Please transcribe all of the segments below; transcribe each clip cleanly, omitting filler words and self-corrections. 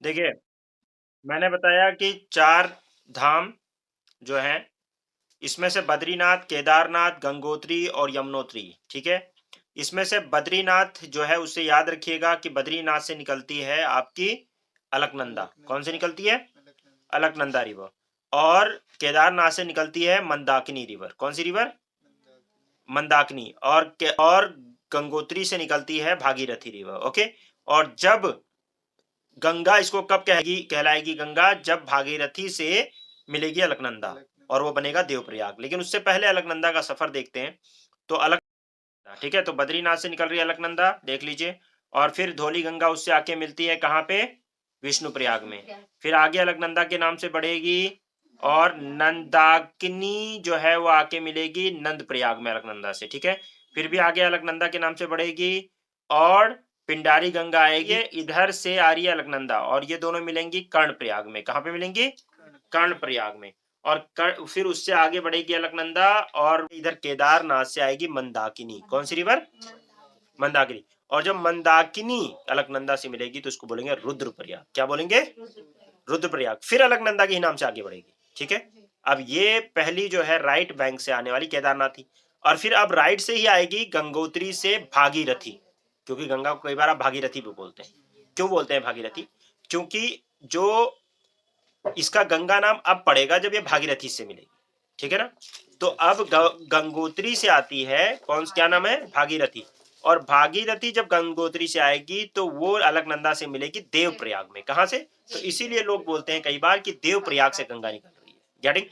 देखिए, मैंने बताया कि 4 धाम जो हैं, इसमें से बद्रीनाथ, केदारनाथ, गंगोत्री और यमुनोत्री, ठीक है? इसमें से बद्रीनाथ जो है उससे याद रखिएगा कि बद्रीनाथ से निकलती है आपकी अलकनंदा। कौन से निकलती है? अलकनंदा रिवर। और केदारनाथ से निकलती है मंदाकिनी रिवर। कौन सी रिवर? मंदाकिनी। और गंगोत्री से निकलती है भागीरथी रिवर। ओके। और जब गंगा इसको कब कहेगी कहलाएगी गंगा? जब भागीरथी से मिलेगी अलकनंदा और वो बनेगा देवप्रयाग। लेकिन उससे पहले अलकनंदा का सफर देखते हैं। तो अलक ठीक है, तो बद्रीनाथ से निकल रही है अलकनंदा, देख लीजिए। और फिर धौली गंगा उससे आके मिलती है कहाँ पे? विष्णुप्रयाग में। फिर आगे अलकनंदा के नाम से बढ़ेगी और नंदाकिनी जो है वो आके मिलेगी नंद प्रयाग में अलकनंदा से, ठीक है। फिर भी आगे अलकनंदा के नाम से बढ़ेगी और पिंडारी गंगा आएगी। इधर से आ रही है अलकनंदा और ये दोनों मिलेंगी कर्ण प्रयाग में। कहाँ पे मिलेंगी? कर्ण प्रयाग में। और फिर उससे आगे बढ़ेगी अलकनंदा और इधर केदारनाथ से आएगी मंदाकिनी। कौन सी रिवर? मंदाकिनी। और जब मंदाकिनी अलकनंदा से मिलेगी तो इसको बोलेंगे रुद्रप्रयाग। क्या बोलेंगे? रुद्रप्रयाग। फिर अलकनंदा के ही नाम से आगे बढ़ेगी, ठीक है। अब ये पहली जो है राइट बैंक से आने वाली केदारनाथ थी। और फिर अब राइट से ही आएगी गंगोत्री से भागीरथी, क्योंकि गंगा को कई बार आप भागीरथी भी बोलते हैं। क्यों बोलते हैं भागीरथी? क्योंकि जो इसका गंगा नाम अब पड़ेगा जब ये भागीरथी से मिलेगी, ठीक है ना। तो अब गंगोत्री से आती है कौन, क्या नाम है? भागीरथी। और भागीरथी जब गंगोत्री से आएगी तो वो अलकनंदा से मिलेगी देवप्रयाग में। कहां से? तो इसीलिए लोग बोलते हैं कई बार कि देवप्रयाग से गंगा निकल रही है। गेटिंग?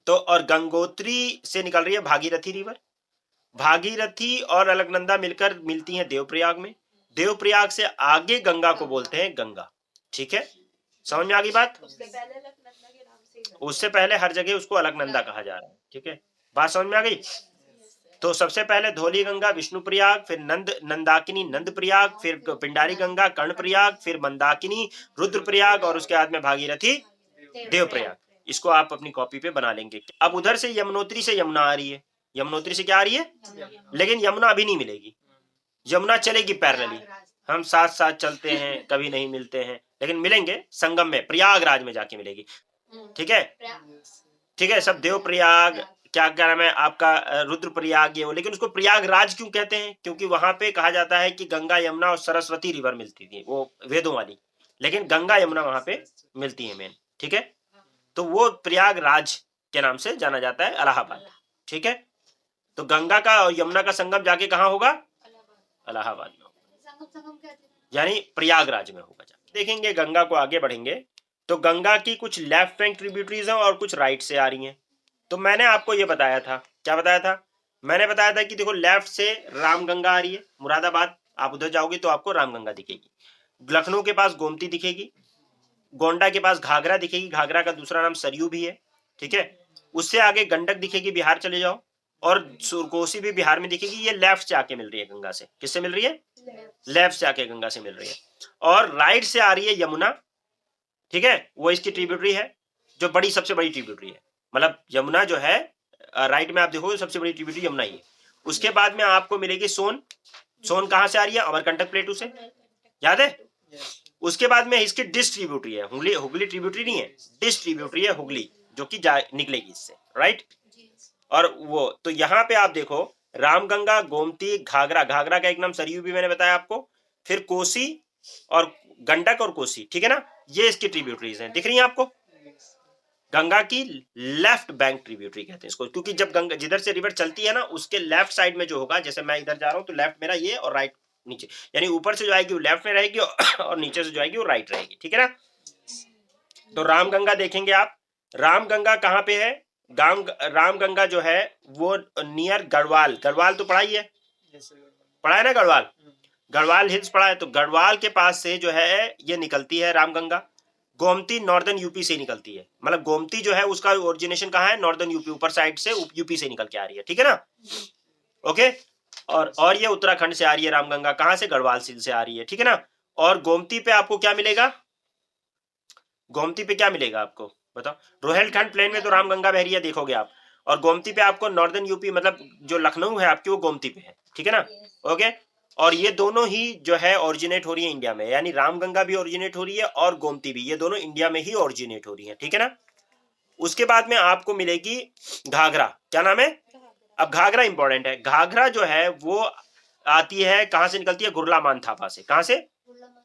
तो और गंगोत्री से निकल रही है भागीरथी रिवर। भागीरथी और अलकनंदा मिलकर मिलती हैं देवप्रयाग में। देवप्रयाग से आगे गंगा को बोलते हैं गंगा, ठीक है। समझ में आ गई बात? उससे पहले हर जगह उसको अलकनंदा कहा जा रहा है, ठीक है। बात समझ में आ गई? तो सबसे पहले धौली गंगा विष्णुप्रयाग, फिर नंदाकिनी नंदप्रयाग, फिर पिंडारी गंगा कर्णप्रयाग, फिर मंदाकिनी रुद्रप्रयाग और उसके बाद में भागीरथी देवप्रयाग। इसको आप अपनी कॉपी पे बना लेंगे। अब उधर से यमुनोत्री से यमुना आ रही है। यमुनोत्री से क्या आ रही है? लेकिन यमुना अभी नहीं मिलेगी। यमुना चलेगी पैरेलली। हम साथ साथ चलते हैं, कभी नहीं मिलते हैं, लेकिन मिलेंगे संगम में, प्रयागराज में जाके मिलेगी, ठीक है। ठीक है, सब देवप्रयाग, क्या क्या नाम है आपका, रुद्रप्रयाग, ये वो। लेकिन उसको प्रयागराज क्यों कहते हैं? क्योंकि वहां पे कहा जाता है कि गंगा यमुना और सरस्वती रिवर मिलती थी, वो वेदों वाली। लेकिन गंगा यमुना वहां पे मिलती है मेन, ठीक है। तो वो प्रयागराज के नाम से जाना जाता है, इलाहाबाद, ठीक है। तो गंगा का और यमुना का संगम जाके कहाँ होगा? इलाहाबाद में होगा, यानी प्रयागराज में होगा। देखेंगे गंगा को, आगे बढ़ेंगे तो गंगा की कुछ लेफ्ट बैंक ट्रिब्यूटरीज हैं और कुछ राइट से आ रही हैं। तो मैंने आपको ये बताया था, क्या बताया था? मैंने बताया था कि देखो लेफ्ट से रामगंगा आ रही है, मुरादाबाद। आप उधर जाओगे तो आपको रामगंगा दिखेगी। लखनऊ के पास गोमती दिखेगी। गोंडा के पास घाघरा दिखेगी, घाघरा का दूसरा नाम सरयू भी है, ठीक है। उससे आगे गंडक दिखेगी, बिहार चले जाओ। और कोसी भी बिहार में दिखेगी। ये लेफ्ट से आके मिल रही है गंगा से। किससे मिल रही है? लेफ्ट से आके गंगा से मिल रही है। और राइट से आ रही है यमुना, ठीक है। वो इसकी ट्रिब्यूटरी है, जो बड़ी, सबसे बड़ी ट्रिब्यूटरी है। मतलब यमुना जो है, राइट में आप देखो सबसे बड़ी ट्रिब्यूटरी यमुना ही है। उसके बाद में आपको मिलेगी सोन। सोन कहां से आ रही है? अमरकंटक प्लेटू से, याद है। उसके बाद में इसकी डिस्ट्रीब्यूटरी है, हुगली। हुगली ट्रिब्यूटरी नहीं है, डिस्ट्रीब्यूटरी है हुगली, जो कि निकलेगी इससे, राइट। और वो तो यहाँ पे आप देखो रामगंगा, गोमती, घाघरा। घाघरा का एक नाम सरयू भी मैंने बताया आपको। फिर कोसी और गंडक और कोसी, ठीक है ना। ये इसकी ट्रिब्यूटरीज हैं, दिख रही हैं आपको। गंगा की लेफ्ट बैंक ट्रिब्यूटरी कहते हैं इसको, क्योंकि जब गंगा जिधर से रिवर चलती है ना, उसके लेफ्ट साइड में जो होगा, जैसे मैं इधर जा रहा हूं तो लेफ्ट मेरा ये और राइट नीचे, यानी ऊपर से जो आएगी वो लेफ्ट में रहेगी और नीचे से जो आएगी वो राइट रहेगी, ठीक है ना। तो रामगंगा देखेंगे आप। रामगंगा कहाँ पे है? रामगंगा जो है वो नियर गढ़वाल। गढ़वाल तो पढ़ा ही है, पढ़ा है ना गढ़वाल। गढ़वाल हिल्स पढ़ा है। तो गढ़वाल के पास से जो है ये निकलती है रामगंगा। गोमती नॉर्दर्न यूपी से निकलती है। मतलब गोमती जो है उसका ओरिजिनेशन कहाँ है? नॉर्दर्न यूपी, ऊपर साइड से यूपी से निकल के आ रही है, ठीक है ना। ओके। और ये उत्तराखंड से आ रही है रामगंगा। कहां से? गढ़वाल से आ रही है, ठीक है ना। और गोमती पे आपको क्या मिलेगा? गोमती पे क्या मिलेगा आपको बताओ? रोहिलखंड प्लेन में तो रामगंगा बह रही है, देखोगे आप। और गोमती पे आपको नॉर्दर्न यूपी, मतलब जो लखनऊ है आपकी, वो गोमती पे है, ठीक है ना। ओके। और ये दोनों ही जो है ओरिजिनेट हो रही है इंडिया में, यानी रामगंगा भी ओरिजिनेट हो रही है और गोमती भी, ये दोनों इंडिया में ही ओरिजिनेट हो रही है, ठीक है ना। उसके बाद में आपको मिलेगी घाघरा, क्या नाम है। अब घाघरा इंपॉर्टेंट है, घाघरा जो है वो आती है कहां से, निकलती है गुरला मानथापा से। कहां से,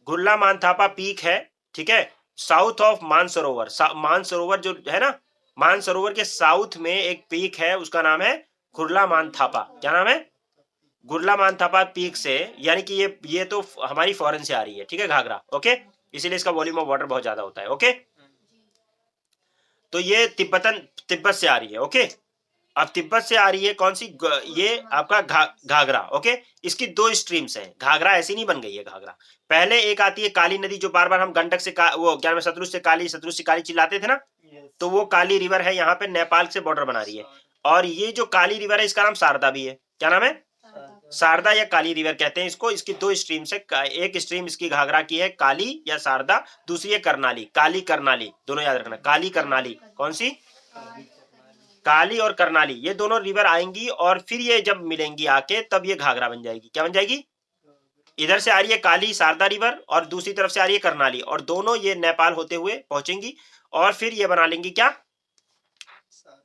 गुरला मानथापा पीक है, ठीक है, साउथ ऑफ मानसरोवर। मानसरोवर जो है ना, मानसरोवर के साउथ में एक पीक है, उसका नाम है गुरला मानथापा। क्या नाम है, गुरला मानथापा पीक से, यानी कि ये तो हमारी फॉरेन से आ रही है, ठीक है, घाघरा, ओके, इसीलिए इसका वॉल्यूम ऑफ वाटर बहुत ज्यादा होता है, ओके। तो ये तिब्बत से आ रही है, ओके। अब तिब्बत से आ रही है कौन सी, ये आपका घाघरा, ओके। इसकी दो स्ट्रीम्स हैं, घाघरा ऐसी नहीं बन गई है घाघरा। पहले एक आती है काली नदी, जो बार बार हम गंडक से वो क्या नाम है, सतलुज से काली चिल्लाते थे ना, तो वो काली रिवर है, यहाँ पे नेपाल से बॉर्डर बना रही है। और ये जो काली रिवर है इसका नाम शारदा भी है। क्या नाम है, शारदा या काली रिवर कहते हैं इसको। इसकी दो स्ट्रीम से, एक स्ट्रीम इसकी घाघरा की है काली या शारदा, दूसरी है करनाली, काली करनाली, दोनों याद रखना, काली करनाली। कौन सी, काली और करनाली, ये दोनों रिवर आएंगी और फिर ये जब मिलेंगी आके तब ये घाघरा बन जाएगी। क्या बन जाएगी, इधर से आ रही है काली शारदा रिवर और दूसरी तरफ से आ रही है करनाली, और दोनों ये नेपाल होते हुए पहुंचेंगी और फिर ये बना लेंगी क्या,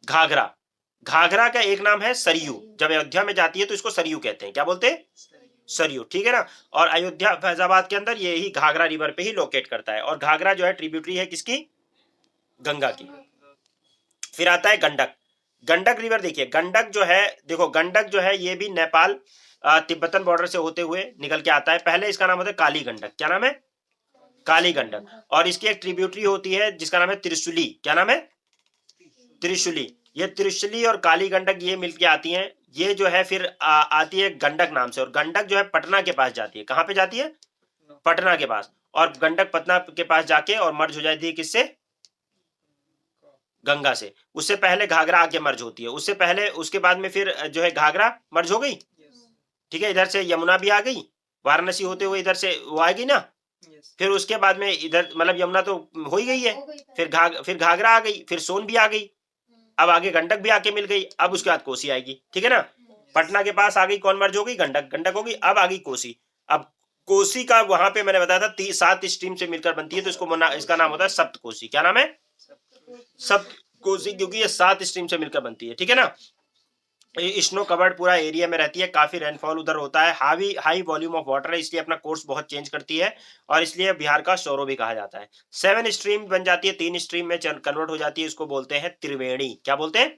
घाघरा। घाघरा का एक नाम है सरयू, जब अयोध्या में जाती है तो इसको सरयू कहते हैं। क्या बोलते हैं, सरयू, ठीक है ना। और अयोध्या फैजाबाद के अंदर ये ही घाघरा रिवर पे ही लोकेट करता है, और घाघरा जो है ट्रिब्यूटरी है किसकी, गंगा की। फिर आता है गंडक। गंडक रिवर देखिए, गंडक जो है, देखो गंडक जो है ये भी नेपाल तिब्बतन बॉर्डर से होते हुए निकल के आता है। पहले इसका नाम होता है काली गंडक। क्या नाम है, काली गंडक। और इसकी एक ट्रिब्यूटरी होती है जिसका नाम है त्रिशुली। क्या नाम है, त्रिशुली। ये त्रिशुली और काली गंडक ये मिलके आती हैं। ये जो है फिर आती है गंडक नाम से, और गंडक जो है पटना के पास जाती है। कहां पे जाती है, पटना के पास। और गंडक पटना के पास जाके और मर्ज हो जाती है किससे, गंगा से। उससे पहले घाघरा आके मर्ज होती है, उससे पहले, उसके बाद में फिर जो है घाघरा मर्ज हो गई, ठीक है। इधर से यमुना भी आ गई, वाराणसी होते हुए इधर से वो आएगी ना। फिर उसके बाद में इधर मतलब यमुना तो हो ही गई है, फिर घाघरा आ गई, फिर सोन भी आ गई, अब आगे गंडक भी आके मिल गई। अब उसके बाद कोसी आएगी, ठीक है ना। पटना के पास आ गई, कौन मर्ज हो गई, गंडक, गंडक होगी। अब आ गई कोसी। अब कोसी का वहां पे मैंने बताया था 7 स्ट्रीम से मिलकर बनती है, तो इसका नाम होता है सप्त कोसी। क्या नाम है, सप्त कोसी, क्योंकि ये 7 स्ट्रीम से मिलकर बनती है, ठीक है ना। स्नो कवर्ड पूरा एरिया में रहती है, काफी रेनफॉल उधर होता है, हाई वॉल्यूम ऑफ वाटर है, इसलिए अपना कोर्स बहुत चेंज करती है, और इसलिए बिहार का सौरो भी कहा जाता है। 7 स्ट्रीम बन जाती है, 3 स्ट्रीम में कन्वर्ट हो जाती है, इसको बोलते हैं त्रिवेणी। क्या बोलते हैं,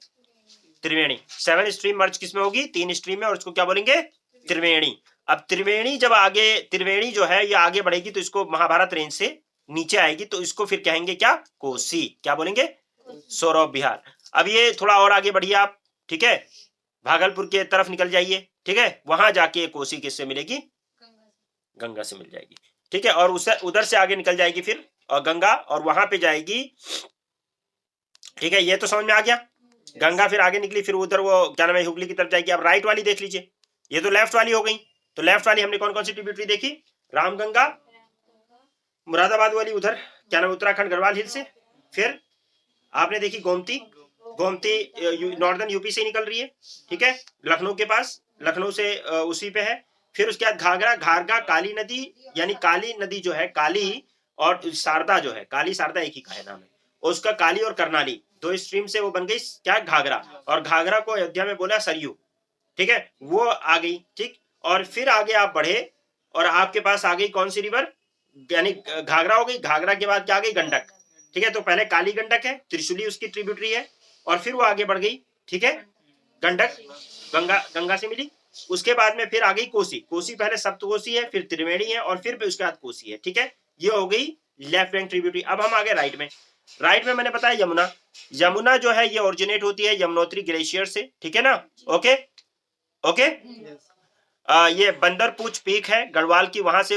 त्रिवेणी। 7 स्ट्रीम मर्ज किसमें होगी, 3 स्ट्रीम में, और इसको क्या बोलेंगे, त्रिवेणी। अब त्रिवेणी जब आगे, त्रिवेणी जो है ये आगे बढ़ेगी तो इसको महाभारत रेंज से नीचे आएगी, तो इसको फिर कहेंगे क्या, कोसी। क्या बोलेंगे, सौरव बिहार। अब ये थोड़ा और आगे बढ़िए आप, ठीक है, भागलपुर के तरफ निकल जाइए, ठीक है, वहां जाके कोसी किससे मिलेगी, गंगा से मिल जाएगी, ठीक है। और उससे उधर से आगे निकल जाएगी फिर और गंगा, और वहां पे जाएगी, ठीक है, ये तो समझ में आ गया। गंगा फिर आगे निकली, फिर उधर वो क्या नाम है, हुगली की तरफ जाएगी। अब राइट वाली देख लीजिए, ये तो लेफ्ट वाली हो गई। तो लेफ्ट वाली हमने कौन कौन सी ट्रिब्यूटरी देखी, रामगंगा, मुरादाबाद वाली उधर क्या नाम, उत्तराखंड गढ़वाल हिल से। फिर आपने देखी गोमती, गोमती नॉर्दर्न यूपी से निकल रही है, ठीक है, लखनऊ के पास, लखनऊ से उसी पे है। फिर उसके बाद घाघरा, घाघरा काली नदी, यानी काली नदी जो है, काली और शारदा जो है, काली शारदा एक ही का है नाम है उसका, काली और करनाली दो स्ट्रीम से वो बन गई क्या, घाघरा। और घाघरा को अयोध्या में बोला सरयू, ठीक है, वो आ गई, ठीक। और फिर आगे आप बढ़े और आपके पास आ गई कौन सी रिवर, यानी घाघरा हो गई, घाघरा के बाद क्या आ गई, गंडक, ठीक है। तो पहले काली गंडक है, त्रिशुली उसकी ट्रिब्यूटरी है, और फिर वो आगे बढ़ गई, ठीक है, गंडक गंगा से मिली। उसके बाद में फिर आ गई कोसी, कोसी पहले सप्तकोसी है, फिर त्रिवेणी है, और फिर उसके बाद कोसी है, ठीक है। ये हो गई लेफ्ट बैंक ट्रिब्यूटरी। अब हम आ गए राइट में। राइट में मैंने बताया यमुना, यमुना जो है ये ओरिजिनेट होती है यमुनोत्री ग्लेशियर से, ठीक है ना, ओके ओके। ये बंदरपूछ पीक है गढ़वाल की, वहां से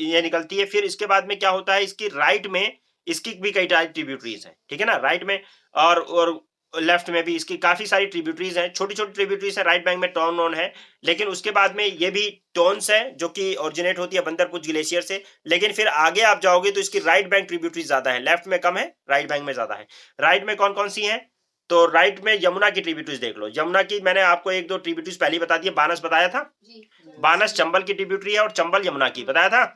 ये निकलती है। फिर इसके बाद में क्या होता है, इसकी राइट में इसकी भी कई ट्रिब्यूटरीज हैं, ठीक है ना, राइट में और लेफ्ट में भी इसकी काफी सारी ट्रिब्यूटरीज हैं, छोटी छोटी ट्रिब्यूटरीज है। राइट बैंक में टोन नोन है, लेकिन उसके बाद में ये भी टोन्स है जो कि ओरिजिनेट होती है बंदरपूछ ग्लेशियर से। लेकिन फिर आगे आप जाओगे तो इसकी राइट बैंक ट्रिब्यूटरी ज्यादा है, लेफ्ट में कम है, राइट बैंक में ज्यादा है। राइट में कौन कौन सी है, तो राइट में यमुना की ट्रिब्यूटरीज देख लो। यमुना की मैंने आपको एक दो ट्रिब्यूटरीज पहले ही बता दी है। बानस बताया था, बानस चंबल की ट्रिब्यूटरी है और चंबल यमुना की बताया था।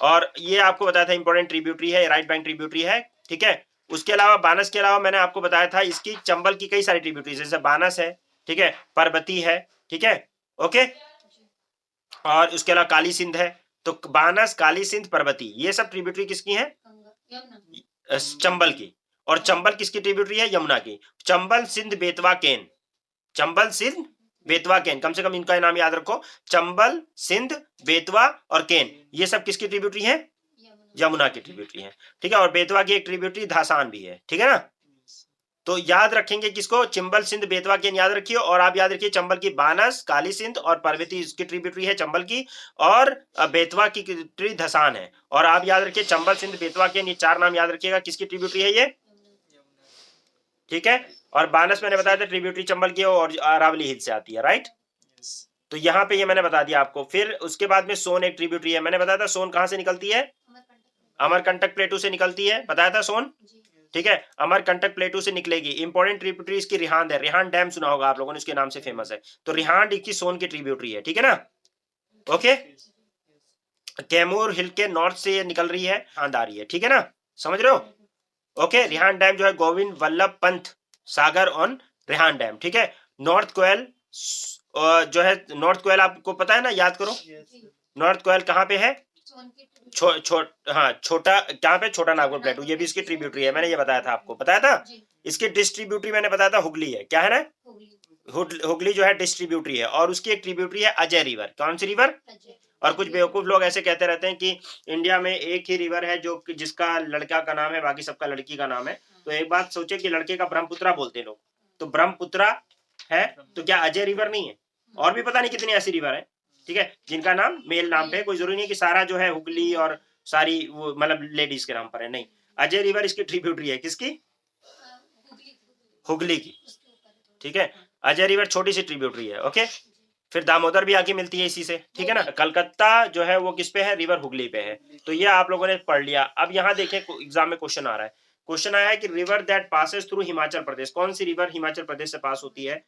और ये आपको बताया था इंपॉर्टेंट ट्रिब्यूटरी है, राइट बैंक ट्रिब्यूटरी है, ठीक है। उसके अलावा बानस के अलावा मैंने आपको बताया था इसकी चंबल की कई सारी ट्रिब्यूटरीज, जैसे बानस है, ठीक है, परबती है, ठीक है, ओके। और उसके अलावा काली सिंध है। तो बानस, काली सिंध, परबती, ये सब ट्रिब्यूटरी किसकी है? चंबल की। और चंबल किसकी ट्रिब्यूटरी है? यमुना की। चंबल, सिंध, बेतवा, केन, चंबल, सिंध, बेतवा, केन, कम से कम इनका नाम याद रखो। चंबल, सिंध, बेतवा और केन, ये सब किसकी ट्रिब्यूटरी है? यमुना की ट्रिब्यूटरी है, ठीक है। और बेतवा की एक ट्रिब्यूटरी धासान भी है, ठीक है ना। तो याद रखेंगे किसको? चंबल, सिंध, बेतवा, केन याद रखिए। और आप याद रखिए चंबल की बानस, काली सिंध और परबती इसकी ट्रिब्यूटरी है चंबल की, और बेतवा की ट्रिब्यूटरी धसान है। और आप याद रखिए चंबल, सिंध, बेतवा, केन, ये चार नाम याद रखिएगा, किसकी ट्रिब्यूटरी है ये? ठीक है। और बानस मैंने बताया था ट्रिब्यूटरी चंबल की और अरावली हिल से आती है, राइट। तो यहाँ पे ये मैंने बता दिया आपको। फिर उसके बाद में सोन एक ट्रिब्यूटरी है, मैंने बताया था सोन कहाँ से निकलती है? अमरकंटक प्लेटू से निकलती है, बताया था सोन, ठीक है। अमरकंटक प्लेटू से निकलेगी। इंपॉर्टेंट ट्रिब्यूटरी इसकी रिहांड है, रिहांड डैम सुना होगा आप लोगों ने, इसके नाम से फेमस है। तो रिहांड की सोन की ट्रिब्यूटरी है, ठीक है ना, ओके। कैमूर हिल के नॉर्थ से ये निकल रही है, रिहांड आ रही है, ठीक है ना, समझ रहे हो, ओके। रिहांड डैम जो है गोविंद वल्लभ पंत सागर ऑन रिहांड डैम, ठीक है। नॉर्थ कोयल जो है, नॉर्थ कोयल आपको पता है ना, याद करो। नॉर्थ कोयल कहाँ पे है? हाँ, छोटा कहाँ पे? छोटा नागपुर प्लेटू, ये भी इसकी ट्रिब्यूटरी है, मैंने ये बताया था आपको, बताया था। इसकी डिस्ट्रीब्यूटरी मैंने बताया था हुगली है, क्या है ना, हुगली जो है डिस्ट्रीब्यूटरी है। और उसकी एक ट्रिब्यूटरी है अजय रिवर, कौन सी रिवर? और कुछ बेवकूफ लोग ऐसे कहते रहते हैं कि इंडिया में एक ही रिवर है जो जिसका लड़का का नाम है, बाकी सबका लड़की का नाम है। तो एक बात सोचे कि लड़के का ब्रह्मपुत्रा बोलते हैं लोग, तो ब्रह्मपुत्रा है, तो क्या अजय रिवर नहीं है? और भी पता नहीं कितनी ऐसी रिवर है, ठीक है, जिनका नाम मेल नाम पे, कोई जरूरी नहीं कि सारा जो है हुगली और सारी वो मतलब लेडीज के नाम पर है, नहीं। अजय रिवर इसकी ट्रिब्यूटरी है, किसकी? हुगली की, ठीक है। अजय रिवर छोटी सी ट्रिब्यूटरी है, ओके। फिर दामोदर भी आके मिलती है इसी से, ठीक है ना। कलकत्ता जो है वो किस पे है? रिवर हुगली पे है। तो ये आप लोगों ने पढ़ लिया। अब यहाँ देखें एग्जाम में क्वेश्चन आ रहा है, क्वेश्चन आया है कि river that passes through Himachal Pradesh, कौन सी रिवर हिमाचल प्रदेश से पास होती है?